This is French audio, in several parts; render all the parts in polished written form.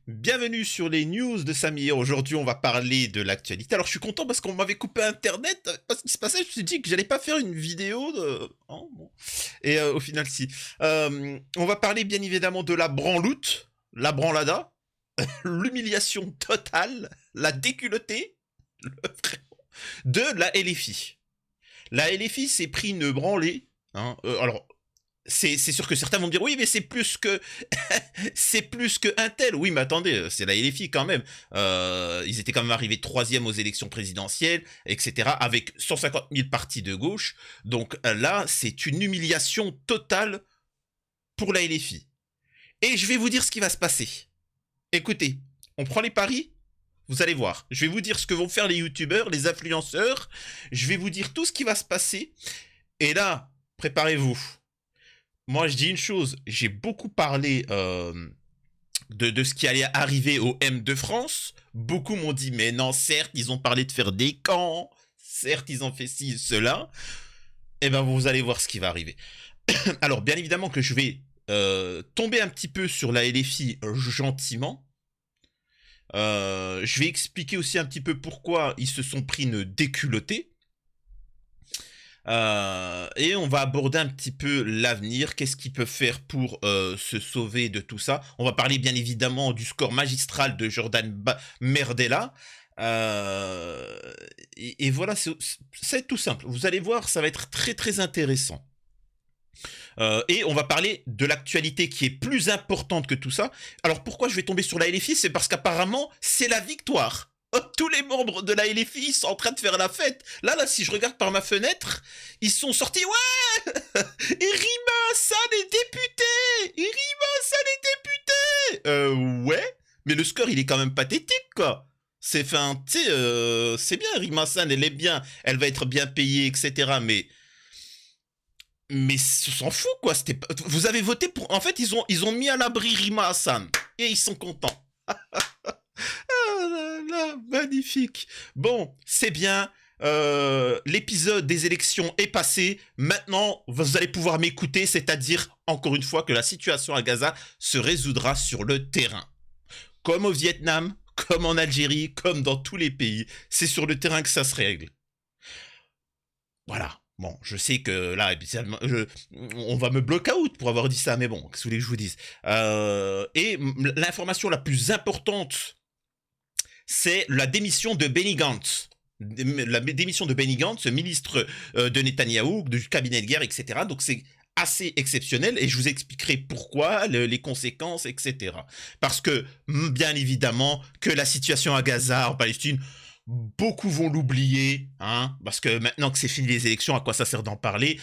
Bienvenue sur les news de Samir. Aujourd'hui, on va parler de l'actualité. Alors, je suis content parce qu'on m'avait coupé Internet. Parce qu'il se passait, je me suis dit que j'allais pas faire une vidéo de... Oh, bon. Et au final, si. On va parler bien évidemment de la branloute, la branlada, l'humiliation totale, la déculottée, de la LFI. La LFI s'est pris une branlée. Hein, alors, c'est sûr que certains vont me dire oui mais c'est plus que c'est plus que Intel. Oui mais attendez, c'est la LFI quand même. Ils étaient quand même arrivés troisième aux élections présidentielles, etc. avec 150 000 partis de gauche. Donc là c'est une humiliation totale pour la LFI. Et je vais vous dire ce qui va se passer. Écoutez, on prend les paris. Vous allez voir. Je vais vous dire ce que vont faire les youtubeurs, les influenceurs. Je vais vous dire tout ce qui va se passer. Et là, préparez-vous. Moi, je dis une chose, j'ai beaucoup parlé de ce qui allait arriver au M de France. Beaucoup m'ont dit, mais non, certes, ils ont parlé de faire des camps, certes, ils ont fait ci, cela. Eh bien, vous allez voir ce qui va arriver. Alors, bien évidemment que je vais tomber un petit peu sur la LFI gentiment. Je vais expliquer aussi un petit peu pourquoi ils se sont pris une déculottée. Et on va aborder un petit peu l'avenir, qu'est-ce qu'ils peuvent faire pour se sauver de tout ça. On va parler bien évidemment du score magistral de Jordan Merdella. Et voilà, c'est tout simple. Vous allez voir, ça va être très très intéressant. Et on va parler de l'actualité qui est plus importante que tout ça. Alors pourquoi je vais tomber sur la LFI? C'est parce qu'apparemment, c'est la victoire. Tous les membres de la LFI sont en train de faire la fête. Là, si je regarde par ma fenêtre, ils sont sortis. Ouais. Et Rima Hassan est député. Et Rima Hassan est député. Ouais. Mais le score, il est quand même pathétique, quoi. C'est fin, tu sais, c'est bien, Rima Hassan, elle est bien. Elle va être bien payée, etc. Mais s'en fout, quoi. Vous avez voté pour... En fait, ils ont mis à l'abri Rima Hassan. Et ils sont contents. Ah là là, magnifique. Bon, c'est bien. L'épisode des élections est passé. Maintenant, vous allez pouvoir m'écouter, c'est-à-dire, encore une fois, que la situation à Gaza se résoudra sur le terrain. Comme au Vietnam, comme en Algérie, comme dans tous les pays. C'est sur le terrain que ça se règle. Voilà. Bon, je sais que là, on va me block out pour avoir dit ça, mais bon, qu'est-ce que vous voulez que je vous dise? Et l'information la plus importante, c'est la démission de Benny Gantz. La démission de Benny Gantz, ministre de Netanyahou, du cabinet de guerre, etc. Donc c'est assez exceptionnel et je vous expliquerai pourquoi, les conséquences, etc. Parce que, bien évidemment, que la situation à Gaza, en Palestine, beaucoup vont l'oublier, hein, parce que maintenant que c'est fini les élections, à quoi ça sert d'en parler?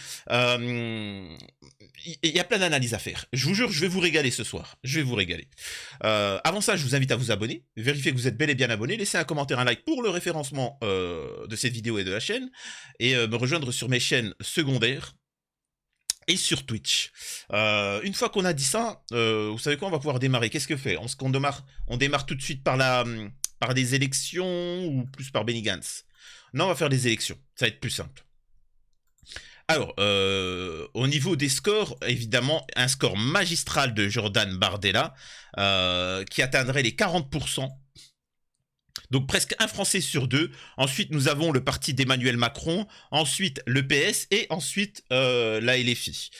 Il y a plein d'analyses à faire. Je vous jure, je vais vous régaler ce soir. Je vais vous régaler. Avant ça, je vous invite à vous abonner, vérifier que vous êtes bel et bien abonné, laissez un commentaire, un like pour le référencement de cette vidéo et de la chaîne, et me rejoindre sur mes chaînes secondaires et sur Twitch. Une fois qu'on a dit ça, vous savez quoi, on va pouvoir démarrer. Qu'est-ce que fait? On démarre tout de suite par des élections ou plus par Benny Gantz? Non, on va faire des élections. Ça va être plus simple. Alors, au niveau des scores, évidemment, un score magistral de Jordan Bardella qui atteindrait les 40%. Donc presque un Français sur deux. Ensuite, nous avons le parti d'Emmanuel Macron. Ensuite, le PS. Et ensuite, la LFI.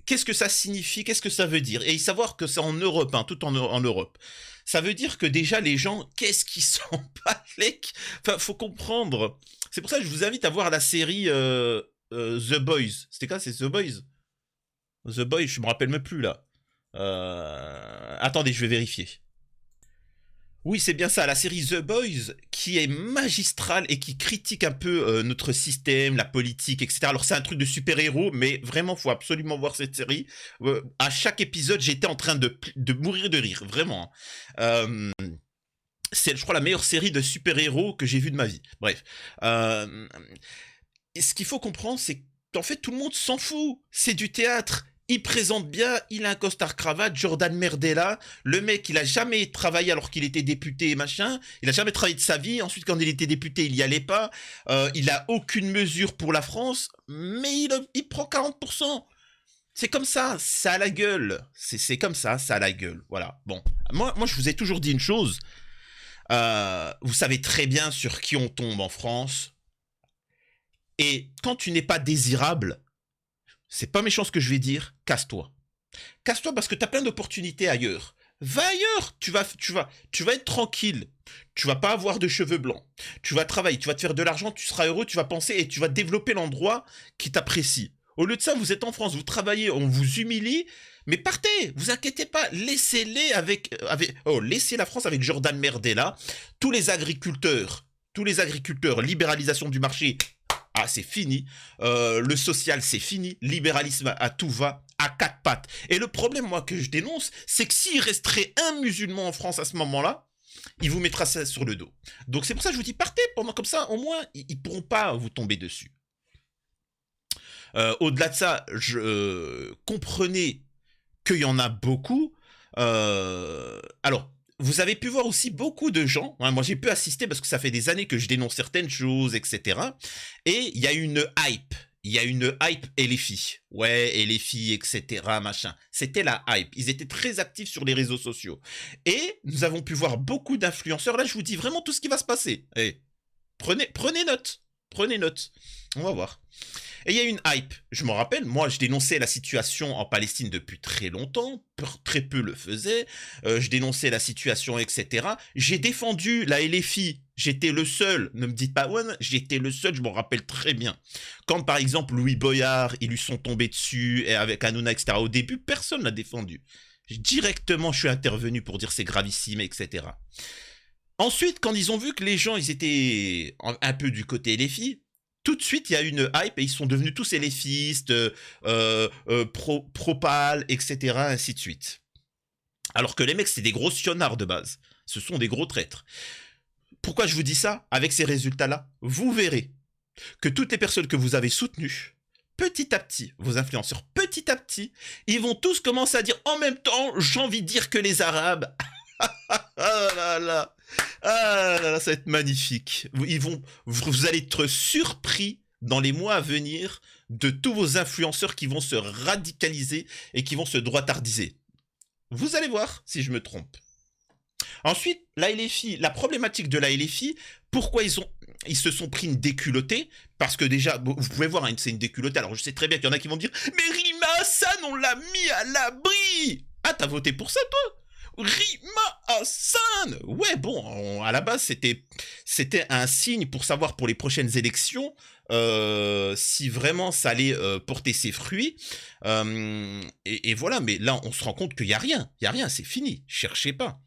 Qu'est-ce que ça signifie? Qu'est-ce que ça veut dire? Et savoir que c'est en Europe, hein, tout en Europe. Ça veut dire que déjà, les gens, qu'est-ce qu'ils sont pas les... Enfin, faut comprendre. C'est pour ça que je vous invite à voir la série The Boys. C'était quoi? C'est The Boys? The Boys, je me rappelle même plus, là. Attendez, je vais vérifier. Oui, c'est bien ça, la série The Boys, qui est magistrale et qui critique un peu notre système, la politique, etc. Alors c'est un truc de super-héros, mais vraiment, faut absolument voir cette série. À chaque épisode, j'étais en train de mourir de rire, vraiment. C'est, je crois, la meilleure série de super-héros que j'ai vue de ma vie. Bref. Et ce qu'il faut comprendre, c'est qu'en fait, tout le monde s'en fout. C'est du théâtre. Il présente bien, il a un costard-cravate, Jordan Merdella, le mec, il a jamais travaillé alors qu'il était député et machin, il a jamais travaillé de sa vie, ensuite quand il était député, il y allait pas, il a aucune mesure pour la France, mais il prend 40%. C'est comme ça a la gueule. C'est comme ça a la gueule. Voilà. Bon, moi, je vous ai toujours dit une chose. Vous savez très bien sur qui on tombe en France. Et quand tu n'es pas désirable, c'est pas méchant ce que je vais dire, casse-toi. Casse-toi parce que tu as plein d'opportunités ailleurs. Va ailleurs, tu vas être tranquille. Tu vas pas avoir de cheveux blancs. Tu vas travailler, tu vas te faire de l'argent, tu seras heureux, tu vas penser et tu vas développer l'endroit qui t'apprécie. Au lieu de ça, vous êtes en France, vous travaillez, on vous humilie, mais partez, vous inquiétez pas, laissez-les laissez la France avec Jordan Merdella, tous les agriculteurs, libéralisation du marché, ah, c'est fini. Le social, c'est fini. Libéralisme à tout va, à quatre pattes. Et le problème, moi, que je dénonce, c'est que s'il resterait un musulman en France à ce moment-là, il vous mettra ça sur le dos. Donc c'est pour ça que je vous dis, partez, pendant comme ça, au moins, ils pourront pas vous tomber dessus. Au-delà de ça, comprenez qu'il y en a beaucoup. Alors, vous avez pu voir aussi beaucoup de gens, hein, moi j'ai pu assister parce que ça fait des années que je dénonce certaines choses, etc. Et il y a une hype. Il y a une hype et les filles. Ouais, et les filles, etc. Machin. C'était la hype. Ils étaient très actifs sur les réseaux sociaux. Et nous avons pu voir beaucoup d'influenceurs. Là, je vous dis vraiment tout ce qui va se passer. Hey, prenez note. Prenez note. On va voir. Et il y a une hype. Je me rappelle, moi, je dénonçais la situation en Palestine depuis très longtemps. Très peu le faisaient. Je dénonçais la situation, etc. J'ai défendu la LFI. J'étais le seul. Ne me dites pas, ouais, j'étais le seul. Je m'en rappelle très bien. Quand, par exemple, Louis Boyard, ils lui sont tombés dessus, et avec Hanouna, etc. Au début, personne l'a défendu. Directement, je suis intervenu pour dire c'est gravissime, etc. Ensuite, quand ils ont vu que les gens, ils étaient un peu du côté LFI, tout de suite, il y a une hype et ils sont devenus tous éléphistes, pro-pâle, etc., ainsi de suite. Alors que les mecs, c'est des gros sionards de base. Ce sont des gros traîtres. Pourquoi je vous dis ça? Avec ces résultats-là, vous verrez que toutes les personnes que vous avez soutenues, petit à petit, vos influenceurs, petit à petit, ils vont tous commencer à dire en même temps, j'ai envie de dire que les Arabes... Ah là là. Ah là là, ça va être magnifique. Vous allez être surpris dans les mois à venir de tous vos influenceurs qui vont se radicaliser et qui vont se droitardiser. Vous allez voir si je me trompe. Ensuite, la LFI, la problématique de la LFI, pourquoi ils se sont pris une déculottée? Parce que déjà, vous pouvez voir, hein, c'est une déculottée. Alors je sais très bien qu'il y en a qui vont dire « Mais Rima Hassan, on l'a mis à l'abri !» Ah, t'as voté pour ça, toi? Rima Hassan! Ouais, bon, à la base, c'était un signe pour savoir pour les prochaines élections si vraiment ça allait porter ses fruits. Et voilà, mais là, on se rend compte qu'il n'y a rien. Il n'y a rien, c'est fini. Cherchez pas.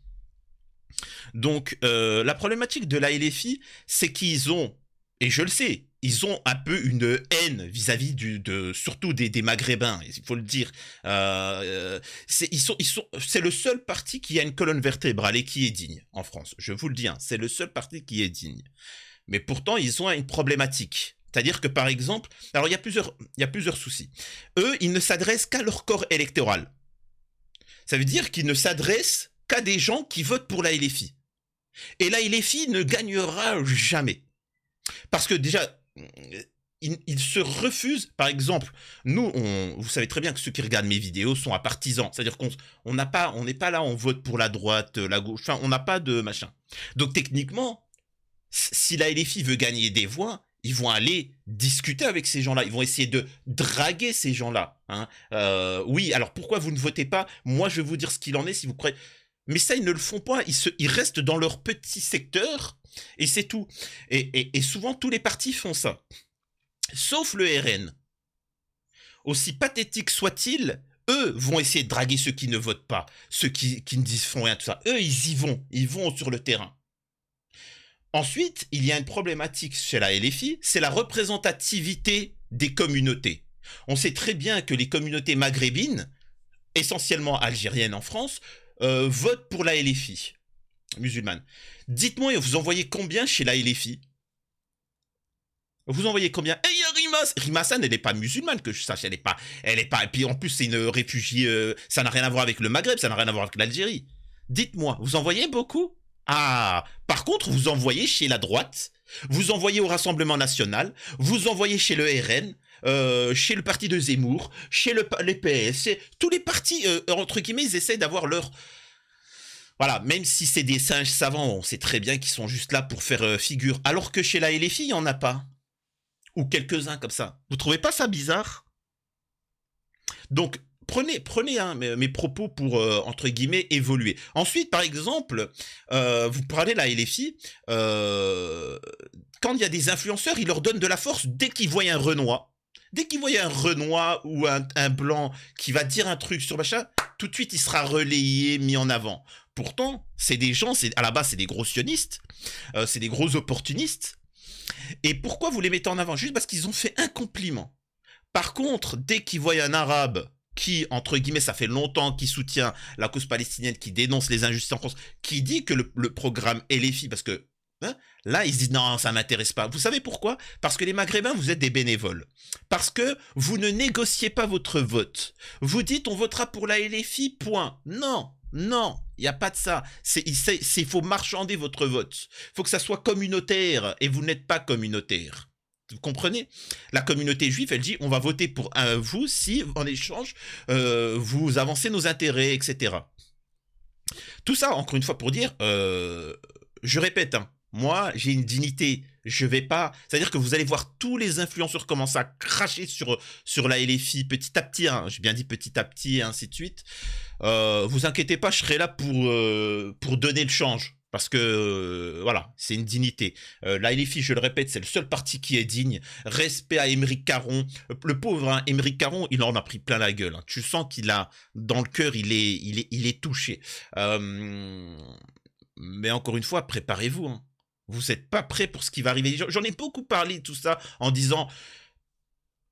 Donc, la problématique de la LFI, c'est qu'ils ont, et je le sais, ils ont un peu une haine vis-à-vis surtout des Maghrébins, il faut le dire. C'est le seul parti qui a une colonne vertébrale et qui est digne en France. Je vous le dis, hein, c'est le seul parti qui est digne. Mais pourtant, ils ont une problématique. C'est-à-dire que, par exemple, alors il y a plusieurs soucis. Eux, ils ne s'adressent qu'à leur corps électoral. Ça veut dire qu'ils ne s'adressent qu'à des gens qui votent pour la LFI. Et la LFI ne gagnera jamais. Parce que déjà, ils se refusent. Par exemple, nous, vous savez très bien que ceux qui regardent mes vidéos sont à partisans. C'est-à-dire qu'on n'est pas là, on vote pour la droite, la gauche. Enfin, on n'a pas de machin. Donc techniquement, si la LFI veut gagner des voix, ils vont aller discuter avec ces gens-là. Ils vont essayer de draguer ces gens-là. Hein. Oui, alors pourquoi vous ne votez pas? Moi, je vais vous dire ce qu'il en est si vous croyez. Mais ça, ils ne le font pas. Ils restent dans leur petit secteur et c'est tout. Et souvent, tous les partis font ça. Sauf le RN. Aussi pathétique soit-il, eux vont essayer de draguer ceux qui ne votent pas, ceux qui ne font rien, tout ça. Eux, ils vont sur le terrain. Ensuite, il y a une problématique chez la LFI, c'est la représentativité des communautés. On sait très bien que les communautés maghrébines, essentiellement algériennes en France, votent pour la LFI musulmane. Dites-moi, vous en voyez combien chez la LFI? Vous en voyez combien? Et il y a Rima Hassan, elle n'est pas musulmane, que je sache, elle est pas, et puis en plus c'est une réfugiée, ça n'a rien à voir avec le Maghreb, ça n'a rien à voir avec l'Algérie. Dites-moi, vous en voyez beaucoup? Ah, par contre, vous en voyez chez la droite, vous en voyez au Rassemblement National, vous en voyez chez le RN, chez le parti de Zemmour, chez les PS, tous les partis, entre guillemets, ils essaient d'avoir leur... Voilà, même si c'est des singes savants, on sait très bien qu'ils sont juste là pour faire figure. Alors que chez la LFI, il n'y en a pas. Ou quelques-uns comme ça. Vous trouvez pas ça bizarre? Donc, prenez hein, mes propos pour, entre guillemets, évoluer. Ensuite, par exemple, vous parlez de la LFI, quand il y a des influenceurs, ils leur donnent de la force dès qu'ils voient un Renoir. Dès qu'ils voient un Renoir ou un Blanc qui va dire un truc sur machin, tout de suite, il sera relayé, mis en avant. Pourtant, c'est des gens, à la base, c'est des gros sionistes, c'est des gros opportunistes. Et pourquoi vous les mettez en avant? Juste parce qu'ils ont fait un compliment. Par contre, dès qu'ils voient un arabe qui, entre guillemets, ça fait longtemps qu'il soutient la cause palestinienne, qui dénonce les injustices en France, qui dit que le programme LFI, parce que hein, là, ils se disent non, ça m'intéresse pas. Vous savez pourquoi? Parce que les Maghrébins, vous êtes des bénévoles. Parce que vous ne négociez pas votre vote. Vous dites on votera pour la LFI, point. Non, non, il n'y a pas de ça. Il faut marchander votre vote. Il faut que ça soit communautaire et vous n'êtes pas communautaire. Vous comprenez? La communauté juive, elle dit on va voter pour vous si, en échange, vous avancez nos intérêts, etc. Tout ça, encore une fois, pour dire, je répète, hein, moi, j'ai une dignité. Je vais pas. C'est-à-dire que vous allez voir tous les influenceurs commencer à cracher sur la LFI petit à petit. Hein, j'ai bien dit petit à petit, et ainsi de suite. Vous inquiétez pas, je serai là pour donner le change. Parce que, voilà, c'est une dignité. La LFI, je le répète, c'est le seul parti qui est digne. Respect à Aymeric Caron. Le pauvre, hein, Aymeric Caron, il en a pris plein la gueule. Hein. Tu sens qu'il a, dans le cœur, il est touché. Mais encore une fois, préparez-vous. Hein. Vous n'êtes pas prêts pour ce qui va arriver. J'en ai beaucoup parlé de tout ça en disant...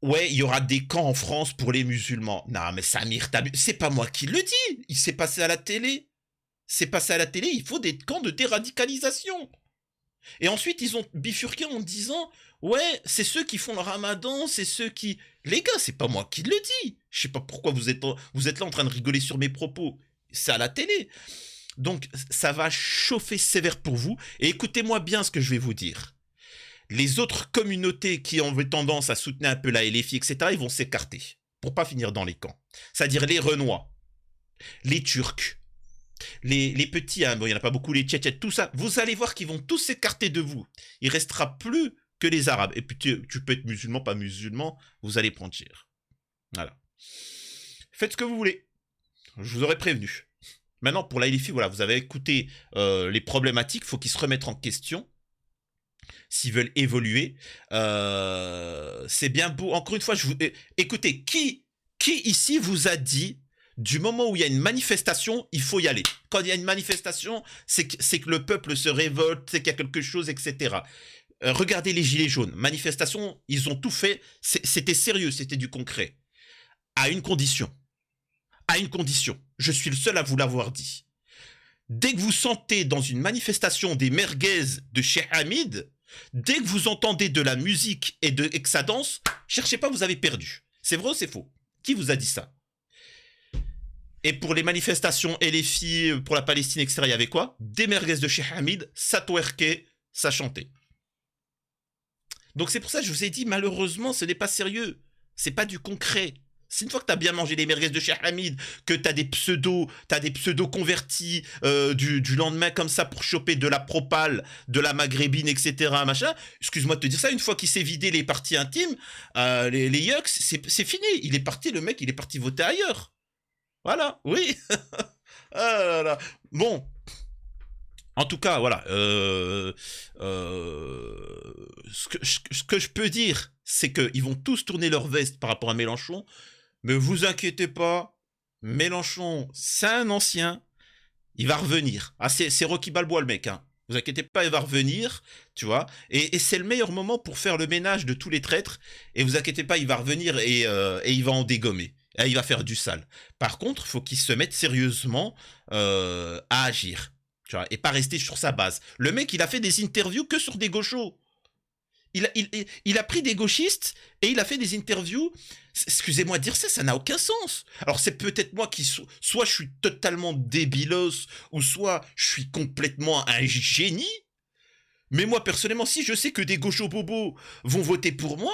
Ouais, il y aura des camps en France pour les musulmans. Non, mais Samir, c'est pas moi qui le dis. Il s'est passé à la télé. C'est passé à la télé, il faut des camps de déradicalisation. Et ensuite, ils ont bifurqué en disant, ouais, c'est ceux qui font le ramadan, c'est ceux qui... Les gars, c'est pas moi qui le dis. Je sais pas pourquoi vous êtes là en train de rigoler sur mes propos. C'est à la télé. Donc, ça va chauffer sévère pour vous. Et écoutez-moi bien ce que je vais vous dire. Les autres communautés qui ont tendance à soutenir un peu la LFI, etc., ils vont s'écarter pour pas finir dans les camps. C'est-à-dire les Renois, les Turcs, les petits, hein, bon, il n'y en a pas beaucoup, les Tchétchènes, tout ça, vous allez voir qu'ils vont tous s'écarter de vous. Il restera plus que les Arabes. Et puis tu peux être musulman, pas musulman, vous allez prendre cher. Voilà. Faites ce que vous voulez. Je vous aurais prévenu. Maintenant, pour la LFI, voilà, vous avez écouté les problématiques, il faut qu'ils se remettent en question. S'ils veulent évoluer, c'est bien beau. Encore une fois, écoutez, qui ici vous a dit du moment où il y a une manifestation, il faut y aller. Quand il y a une manifestation, c'est que le peuple se révolte, c'est qu'il y a quelque chose, etc. Regardez les Gilets jaunes. Manifestation, ils ont tout fait. C'était sérieux, c'était du concret. À une condition. À une condition. Je suis le seul à vous l'avoir dit. Dès que vous sentez dans une manifestation des merguez de Cheikh Hamid, dès que vous entendez de la musique et que ça danse, cherchez pas, vous avez perdu. C'est vrai ou c'est faux? Qui vous a dit ça? Et pour les manifestations LFI, pour la Palestine, etc., il y avait quoi? Des merguez de Cheikh Hamid, ça twerkait, ça chantait. Donc c'est pour ça que je vous ai dit, malheureusement, ce n'est pas sérieux. C'est pas du concret. C'est une fois que t'as bien mangé les merguez de Cheikh Hamid, que t'as des pseudos convertis du lendemain comme ça pour choper de la propale, de la maghrébine, etc. Machin. Excuse-moi de te dire ça, une fois qu'il s'est vidé les parties intimes, les yucks, c'est fini. Il est parti, le mec, il est parti voter ailleurs. Voilà, oui. Ah là là. Bon. En tout cas, voilà. Ce que je peux dire, c'est qu'ils vont tous tourner leur veste par rapport à Mélenchon. Mais vous inquiétez pas, Mélenchon, c'est un ancien, il va revenir. Ah, c'est Rocky Balboa le mec, hein. Vous inquiétez pas, il va revenir, tu vois. Et c'est le meilleur moment pour faire le ménage de tous les traîtres. Et vous inquiétez pas, il va revenir et il va en dégommer. Et il va faire du sale. Par contre, il faut qu'il se mette sérieusement à agir, tu vois, et pas rester sur sa base. Le mec, il a fait des interviews que sur des gauchos. Il a pris des gauchistes et il a fait des interviews. Excusez-moi de dire ça, ça n'a aucun sens. Alors c'est peut-être moi qui soit je suis totalement débilos ou soit je suis complètement un génie. Mais moi personnellement, si je sais que des gauchos bobos vont voter pour moi,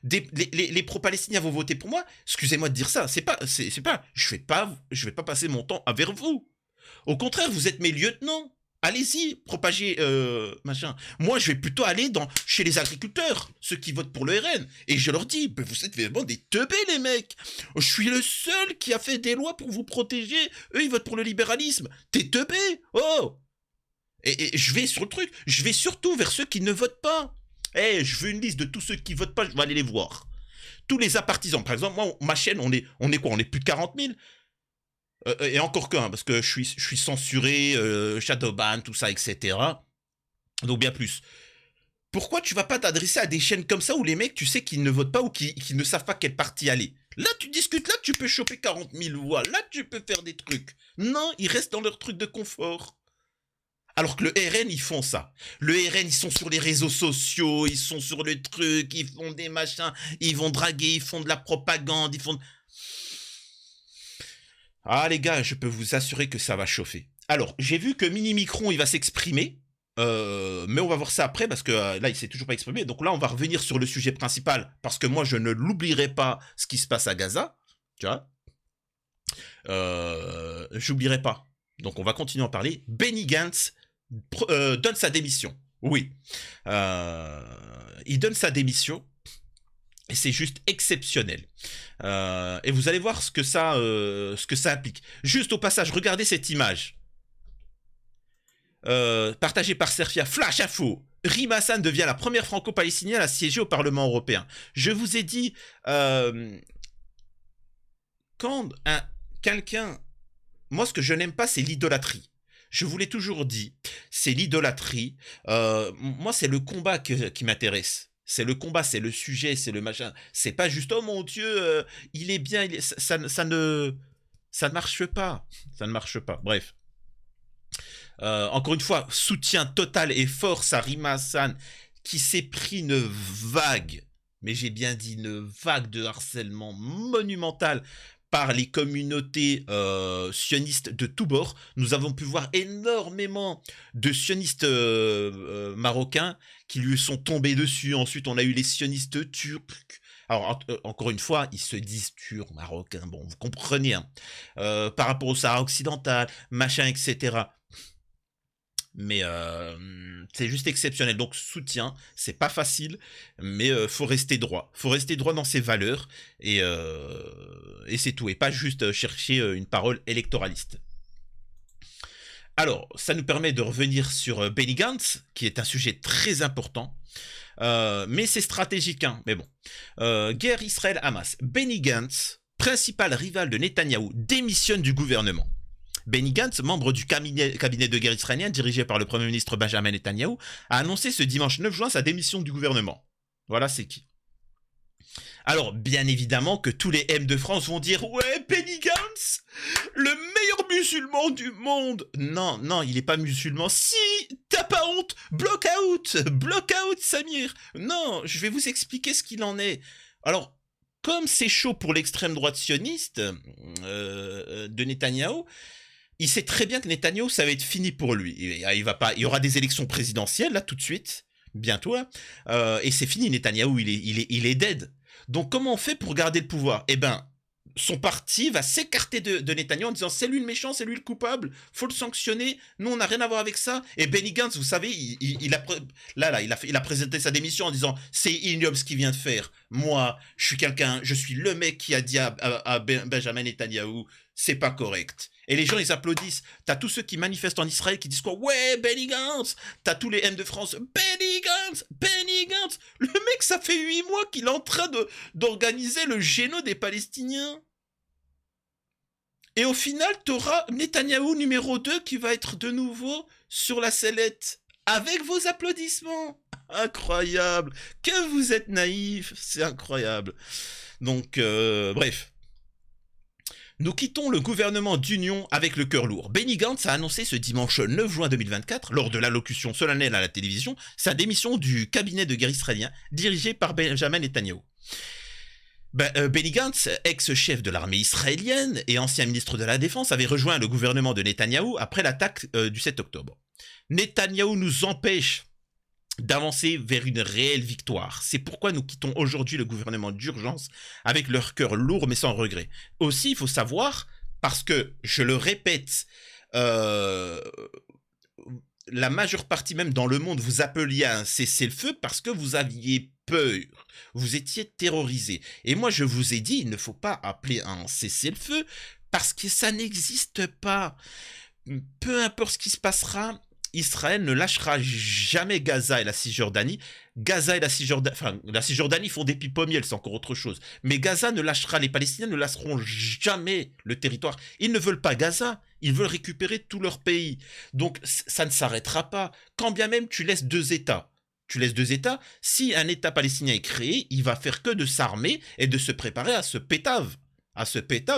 Les pro-palestiniens vont voter pour moi. Excusez-moi de dire ça. Je vais pas passer mon temps avec vous. Au contraire, vous êtes mes lieutenants. Allez-y, propagez machin. Moi, je vais plutôt aller chez les agriculteurs, ceux qui votent pour le RN, et je leur dis, vous êtes vraiment des teubés, les mecs. Je suis le seul qui a fait des lois pour vous protéger. Eux, ils votent pour le libéralisme. T'es teubé. Oh. Et je vais sur le truc. Je vais surtout vers ceux qui ne votent pas. Je veux une liste de tous ceux qui votent pas. Je vais aller les voir. Tous les apartisans. Par exemple, moi, ma chaîne, on est quoi? On est plus de 40 000. Et encore qu'un, parce que je suis censuré, shadowban, tout ça, etc. Donc bien plus. Pourquoi tu vas pas t'adresser à des chaînes comme ça où les mecs, tu sais qu'ils ne votent pas ou qui ne savent pas quel parti aller? Là, tu discutes, là, tu peux choper 40 000 voix, là, tu peux faire des trucs. Non, ils restent dans leur truc de confort. Alors que le RN, ils font ça. Le RN, ils sont sur les réseaux sociaux, ils sont sur le truc, ils font des machins, ils vont draguer, ils font de la propagande, ils font... Ah les gars, je peux vous assurer que ça va chauffer. Alors, j'ai vu que Mini Micron, il va s'exprimer, mais on va voir ça après parce que là, il s'est toujours pas exprimé. Donc là, on va revenir sur le sujet principal parce que moi, je ne l'oublierai pas ce qui se passe à Gaza, tu vois. J'oublierai pas. Donc on va continuer à en parler. Benny Gantz donne sa démission. Oui, il donne sa démission. Et c'est juste exceptionnel. Et vous allez voir ce que ça implique. Juste au passage, regardez cette image. Partagée par Serfia. Flash info. Rima Hassan devient la première franco-palestinienne à siéger au Parlement européen. Je vous ai dit, quand quelqu'un... Moi, ce que je n'aime pas, c'est l'idolâtrie. Je vous l'ai toujours dit, c'est l'idolâtrie. Moi, c'est le combat qui m'intéresse. C'est le combat, c'est le sujet, c'est le machin. C'est pas juste, oh mon Dieu, il est bien, ça ne marche pas. Ça ne marche pas. Bref. Encore une fois, soutien total et force à Rima Hassan qui s'est pris une vague, mais j'ai bien dit une vague de harcèlement monumental par les communautés sionistes de tous bords. Nous avons pu voir énormément de sionistes marocains qui lui sont tombés dessus. Ensuite, on a eu les sionistes turcs. Alors, encore une fois, ils se disent turcs, marocains, bon, vous comprenez, hein. Par rapport au Sahara occidental, machin, etc. Mais c'est juste exceptionnel. Donc soutien, c'est pas facile, mais faut rester droit. Faut rester droit dans ses valeurs et c'est tout. Et pas juste chercher une parole électoraliste. Alors, ça nous permet de revenir sur Benny Gantz, qui est un sujet très important. Mais c'est stratégique, hein. Mais bon. Guerre Israël-Hamas. Benny Gantz, principal rival de Netanyahou, démissionne du gouvernement. Benny Gantz, membre du cabinet de guerre israélien dirigé par le Premier ministre Benjamin Netanyahou, a annoncé ce dimanche 9 juin sa démission du gouvernement. Voilà, c'est qui. Alors, bien évidemment que tous les M de France vont dire « Ouais, Benny Gantz, le meilleur musulman du monde !» Non, non, il n'est pas musulman. Si, t'as pas honte, block out, Samir. Non, je vais vous expliquer ce qu'il en est. Alors, comme c'est chaud pour l'extrême droite sioniste de Netanyahou, il sait très bien que Netanyahou, ça va être fini pour lui. Il y aura des élections présidentielles, là, tout de suite, bientôt, là, et c'est fini, Netanyahou, il est dead. Donc, comment on fait pour garder le pouvoir? Eh ben, son parti va s'écarter de Netanyahou en disant c'est lui le méchant, c'est lui le coupable, faut le sanctionner, nous on n'a rien à voir avec ça. Et Benny Gantz, vous savez, il a présenté sa démission en disant c'est ignoble ce qu'il vient de faire. Moi, je suis le mec qui a dit à Benjamin Netanyahou c'est pas correct. Et les gens, ils applaudissent. T'as tous ceux qui manifestent en Israël qui disent quoi? Ouais, Benny Gantz. T'as tous les M de France. Benny Gantz. Le mec, ça fait 8 mois qu'il est en train d'organiser le génocide des Palestiniens. Et au final, t'auras Netanyahou numéro 2 qui va être de nouveau sur la sellette. Avec vos applaudissements. Incroyable. Que vous êtes naïfs. C'est incroyable. Donc, bref. Nous quittons le gouvernement d'union avec le cœur lourd. Benny Gantz a annoncé ce dimanche 9 juin 2024, lors de l'allocution solennelle à la télévision, sa démission du cabinet de guerre israélien dirigé par Benjamin Netanyahou. Benny Gantz, ex-chef de l'armée israélienne et ancien ministre de la Défense, avait rejoint le gouvernement de Netanyahou après l'attaque du 7 octobre. Netanyahou nous empêche d'avancer vers une réelle victoire. C'est pourquoi nous quittons aujourd'hui le gouvernement d'urgence avec leur cœur lourd mais sans regret. Aussi, il faut savoir, parce que, je le répète, euh, la majeure partie même dans le monde, vous appeliez à un cessez-le-feu parce que vous aviez peur, vous étiez terrorisé. Et moi, je vous ai dit, il ne faut pas appeler à un cessez-le-feu parce que ça n'existe pas. Peu importe ce qui se passera, Israël ne lâchera jamais Gaza et la Cisjordanie. Gaza et la Cisjordanie, enfin, la Cisjordanie font des pipes au miel, c'est encore autre chose. Mais Gaza ne lâchera, les Palestiniens ne lâcheront jamais le territoire. Ils ne veulent pas Gaza, ils veulent récupérer tout leur pays. Donc ça ne s'arrêtera pas. Quand bien même tu laisses deux États. Tu laisses deux États, si un État palestinien est créé, il va faire que de s'armer et de se préparer à ce pétave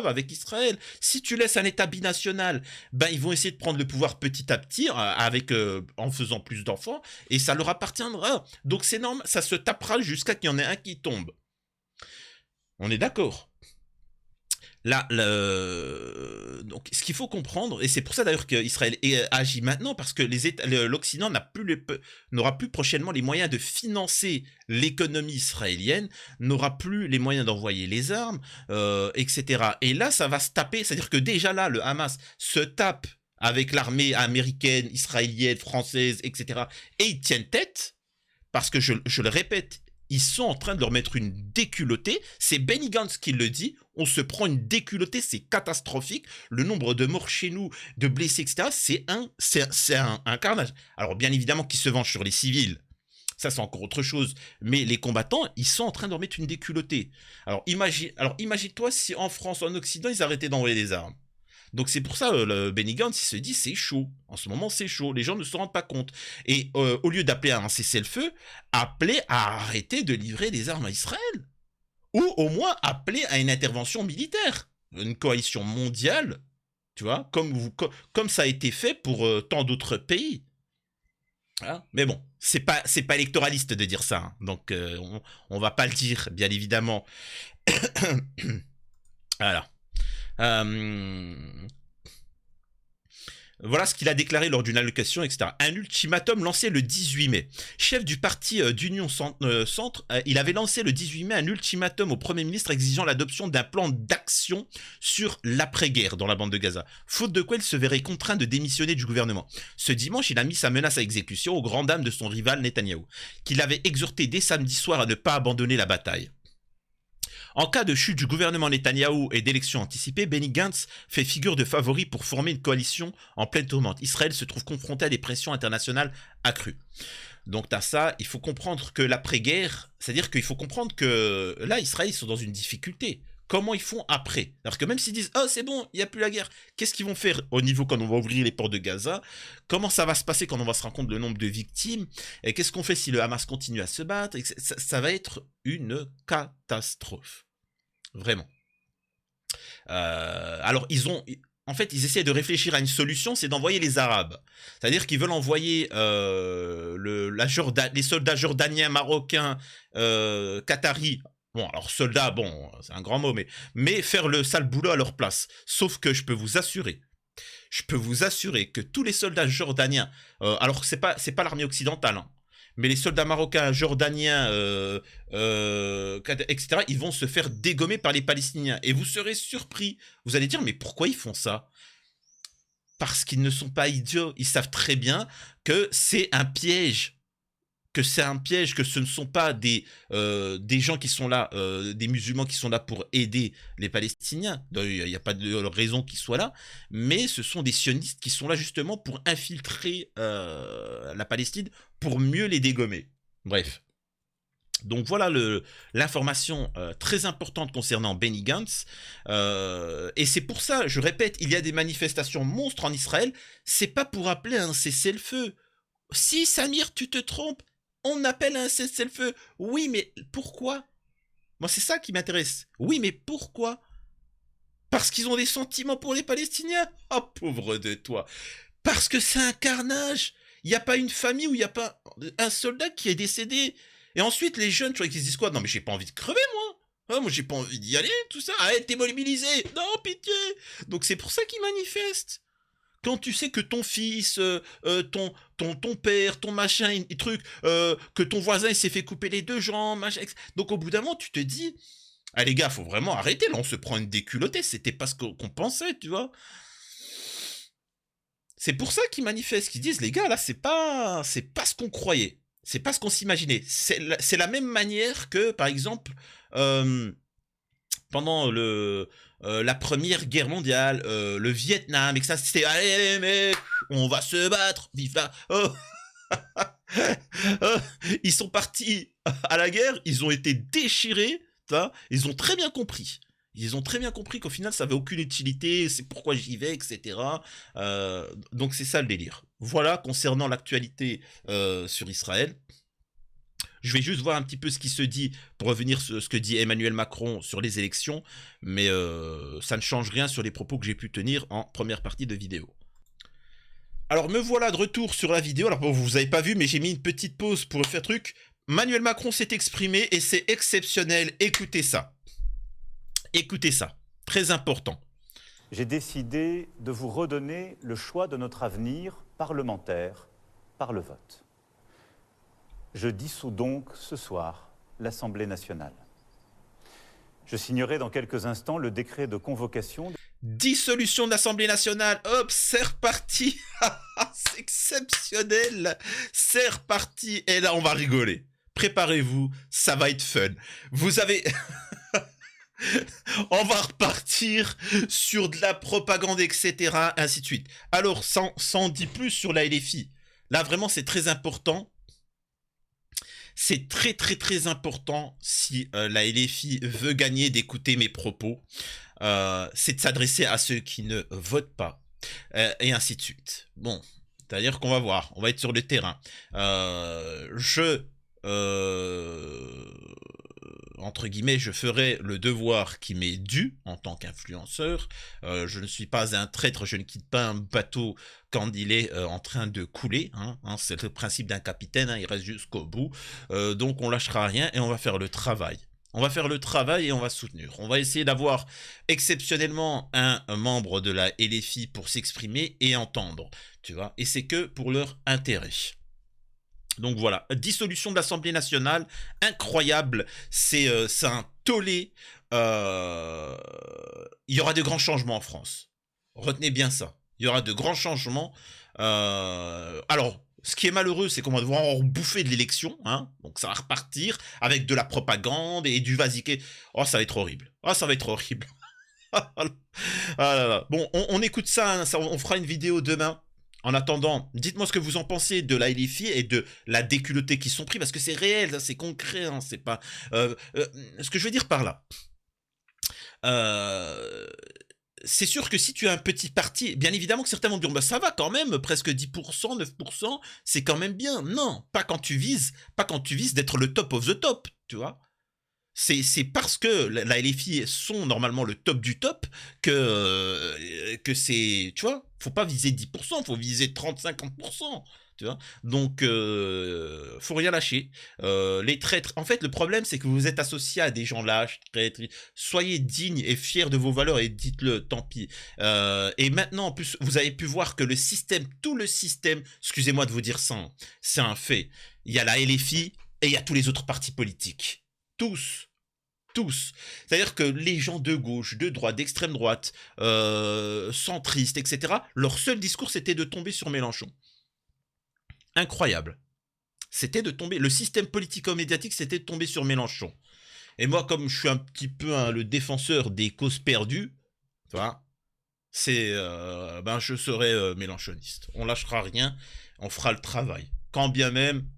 avec Israël. Si tu laisses un État binational, ben ils vont essayer de prendre le pouvoir petit à petit en faisant plus d'enfants et ça leur appartiendra. Donc c'est normal, ça se tapera jusqu'à qu'il y en ait un qui tombe. On est d'accord. Là, donc, ce qu'il faut comprendre, et c'est pour ça d'ailleurs qu'Israël agit maintenant, parce que l'Occident n'aura plus prochainement les moyens de financer l'économie israélienne, n'aura plus les moyens d'envoyer les armes, etc. Et là, ça va se taper, c'est-à-dire que déjà là, le Hamas se tape avec l'armée américaine, israélienne, française, etc. Et ils tiennent tête, parce que je le répète, ils sont en train de leur mettre une déculottée. C'est Benny Gantz qui le dit. On se prend une déculottée, c'est catastrophique. Le nombre de morts chez nous, de blessés, etc., c'est un carnage. Alors, bien évidemment, qu'ils se vengent sur les civils. Ça, c'est encore autre chose. Mais les combattants, ils sont en train de leur mettre une déculottée. Alors, imagine-toi si en France, en Occident, ils arrêtaient d'envoyer des armes. Donc c'est pour ça, le Benny Gantz, il se dit, c'est chaud. En ce moment, c'est chaud. Les gens ne se rendent pas compte. Et au lieu d'appeler à un cessez-le-feu, appelez à arrêter de livrer des armes à Israël. Ou au moins appeler à une intervention militaire. Une coalition mondiale, tu vois, comme ça a été fait pour tant d'autres pays. Hein. Mais bon, c'est pas électoraliste de dire ça. Hein. Donc on va pas le dire, bien évidemment. Voilà. Voilà ce qu'il a déclaré lors d'une allocation, etc. Un ultimatum lancé le 18 mai. Chef du parti d'Union Centre, il avait lancé le 18 mai un ultimatum au Premier ministre exigeant l'adoption d'un plan d'action sur l'après-guerre dans la bande de Gaza. Faute de quoi il se verrait contraint de démissionner du gouvernement. Ce dimanche, il a mis sa menace à exécution aux grandes dames de son rival Netanyahou, qu'il avait exhorté dès samedi soir à ne pas abandonner la bataille. En cas de chute du gouvernement Netanyahou et d'élections anticipées, Benny Gantz fait figure de favori pour former une coalition en pleine tourmente. Israël se trouve confronté à des pressions internationales accrues. Donc t'as ça, il faut comprendre que l'après-guerre, c'est-à-dire qu'il faut comprendre que là, Israël, ils sont dans une difficulté. Comment ils font après? Alors que même s'ils disent « Oh, c'est bon, il n'y a plus la guerre », qu'est-ce qu'ils vont faire au niveau quand on va ouvrir les ports de Gaza? Comment ça va se passer quand on va se rendre compte le nombre de victimes? Et qu'est-ce qu'on fait si le Hamas continue à se battre? Ça va être une catastrophe. Vraiment. Alors, en fait, ils essaient de réfléchir à une solution, c'est d'envoyer les Arabes. C'est-à-dire qu'ils veulent envoyer les soldats jordaniens, marocains, qataris. Bon, alors soldats, bon, c'est un grand mot, mais faire le sale boulot à leur place. Sauf que je peux vous assurer que tous les soldats jordaniens, alors c'est pas l'armée occidentale, hein, mais les soldats marocains, jordaniens, etc., ils vont se faire dégommer par les Palestiniens. Et vous serez surpris. Vous allez dire, mais pourquoi ils font ça? Parce qu'ils ne sont pas idiots. Ils savent très bien que c'est un piège. Que ce ne sont pas des gens qui sont là, des musulmans qui sont là pour aider les Palestiniens. Il n'y a pas de raison qu'ils soient là, mais ce sont des sionistes qui sont là justement pour infiltrer la Palestine, pour mieux les dégommer. Bref. Donc voilà l'information très importante concernant Benny Gantz. Et c'est pour ça, je répète, il y a des manifestations monstres en Israël. C'est pas pour appeler à un cessez-le-feu. Si, Samir, tu te trompes, on appelle un cessez-le-feu. Oui, mais pourquoi? Moi, c'est ça qui m'intéresse. Oui, mais pourquoi? Parce qu'ils ont des sentiments pour les Palestiniens? Oh, pauvre de toi. Parce que c'est un carnage. Il n'y a pas une famille où il n'y a pas un soldat qui est décédé. Et ensuite, les jeunes, tu vois, qui se disent quoi? Non, mais j'ai pas envie de crever, moi. Ah, moi, j'ai pas envie d'y aller, tout ça. Ah, t'es mobilisé. Non, pitié. Donc, c'est pour ça qu'ils manifestent. Quand tu sais que ton fils, ton père, ton machin, truc, que ton voisin il s'est fait couper les 2 jambes, machin, donc au bout d'un moment, tu te dis: «Ah les gars, faut vraiment arrêter là, on se prend une déculottée, c'était pas ce qu'on pensait», tu vois? C'est pour ça qu'ils manifestent, qu'ils disent: «Les gars, là, c'est pas ce qu'on croyait, c'est pas ce qu'on s'imaginait». C'est la même manière que, par exemple, hem, pendant la Première Guerre mondiale, le Vietnam et que ça, c'était: «Allez, allez mec, on va se battre, vive la oh, oh». Ils sont partis à la guerre, ils ont été déchirés, tu vois? Ils ont très bien compris. Ils ont très bien compris qu'au final, ça avait aucune utilité, c'est pourquoi j'y vais, et cetera. Donc c'est ça le délire. Voilà concernant l'actualité, sur Israël. Je vais juste voir un petit peu ce qui se dit pour revenir sur ce que dit Emmanuel Macron sur les élections, mais ça ne change rien sur les propos que j'ai pu tenir en première partie de vidéo. Alors me voilà de retour sur la vidéo. Alors bon, vous avez pas vu, mais j'ai mis une petite pause pour faire truc. Emmanuel Macron s'est exprimé et c'est exceptionnel. Écoutez ça. Écoutez ça. Très important. J'ai décidé de vous redonner le choix de notre avenir parlementaire par le vote. Je dissous donc ce soir l'Assemblée nationale. Je signerai dans quelques instants le décret de convocation. Dissolution de l'Assemblée nationale. Hop, c'est reparti. C'est exceptionnel. C'est reparti. Et là, on va rigoler. Préparez-vous, ça va être fun. Vous avez... On va repartir sur de la propagande, etc., ainsi de suite. Alors, sans dit plus sur la LFI. Là, vraiment, c'est très important. C'est très, très, très important, si la LFI veut gagner, d'écouter mes propos. C'est de s'adresser à ceux qui ne votent pas, et ainsi de suite. Bon, c'est-à-dire qu'on va voir, on va être sur le terrain. Entre guillemets, je ferai le devoir qui m'est dû en tant qu'influenceur. Je ne suis pas un traître, je ne quitte pas un bateau quand il est en train de couler. C'est le principe d'un capitaine, il reste jusqu'au bout. Donc on lâchera rien et on va faire le travail. On va faire le travail et on va soutenir. On va essayer d'avoir exceptionnellement un membre de la LFI pour s'exprimer et entendre, tu vois. Et c'est que pour leur intérêt. Donc voilà, dissolution de l'Assemblée nationale, incroyable, c'est un tollé. Il y aura de grands changements en France. Retenez bien ça. Il y aura de grands changements. Alors, ce qui est malheureux, c'est qu'on va devoir en bouffer de l'élection, donc ça va repartir avec de la propagande et du vasiqué. Oh, ça va être horrible. Oh, ça va être horrible. Ah là là. Bon, on écoute ça, on fera une vidéo demain. En attendant, dites-moi ce que vous en pensez de la LFI et de la déculottée qui sont pris, parce que c'est réel, c'est concret, c'est pas... ce que je veux dire par là, c'est sûr que si tu as un petit parti, bien évidemment que certains vont dire, bah ça va quand même, presque 10%, 9%, c'est quand même bien. Non, pas quand tu vises d'être le top of the top, tu vois. C'est parce que la LFI sont normalement le top du top que c'est, tu vois, faut pas viser 10%, faut viser 30-50%, tu vois. Donc, faut rien lâcher. Les traîtres, en fait, le problème, c'est que vous êtes associé à des gens lâches, traîtres. Soyez dignes et fiers de vos valeurs et dites-le, tant pis. Et maintenant, en plus, vous avez pu voir que le système, tout le système, excusez-moi de vous dire ça, c'est un fait. Il y a la LFI et il y a tous les autres partis politiques. Tous. C'est-à-dire que les gens de gauche, de droite, d'extrême droite, centristes, etc., leur seul discours, c'était de tomber sur Mélenchon. Incroyable. C'était de tomber... Le système politico-médiatique, c'était de tomber sur Mélenchon. Et moi, comme je suis un petit peu le défenseur des causes perdues, tu vois, je serai mélenchoniste. On lâchera rien, on fera le travail. Quand bien même,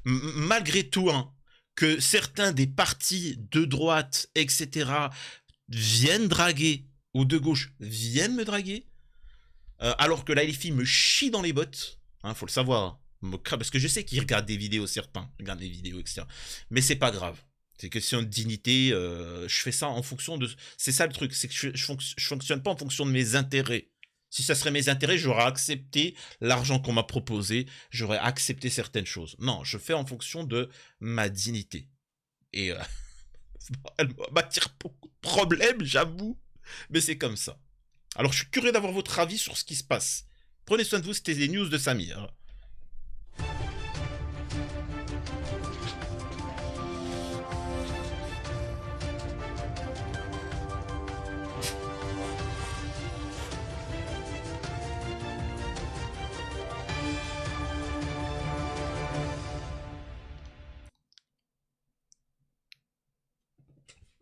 malgré tout, que certains des partis de droite, etc., viennent draguer, ou de gauche viennent me draguer, alors que la LFI me chie dans les bottes, faut le savoir, parce que je sais qu'ils regardent des vidéos, certains regardent des vidéos, etc. Mais c'est pas grave. C'est question de dignité, je fais ça en fonction de... C'est ça le truc, c'est que je fonctionne pas en fonction de mes intérêts. Si ça serait mes intérêts, j'aurais accepté l'argent qu'on m'a proposé, j'aurais accepté certaines choses. Non, je fais en fonction de ma dignité. Et elle m'attire beaucoup de problèmes, j'avoue, mais c'est comme ça. Alors, je suis curieux d'avoir votre avis sur ce qui se passe. Prenez soin de vous, c'était les news de Samir.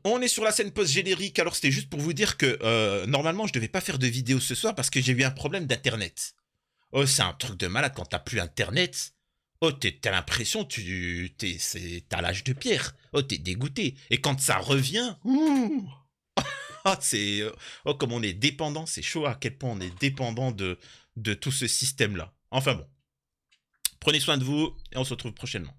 On est sur la scène post-générique, alors c'était juste pour vous dire que normalement je devais pas faire de vidéo ce soir parce que j'ai eu un problème d'internet. Oh, c'est un truc de malade quand t'as plus internet. Oh, t'as l'impression t'as l'âge de pierre. Oh, t'es dégoûté. Et quand ça revient, ouh, ah, c'est oh comme on est dépendant, c'est chaud à quel point on est dépendant de tout ce système-là. Enfin bon, prenez soin de vous et on se retrouve prochainement.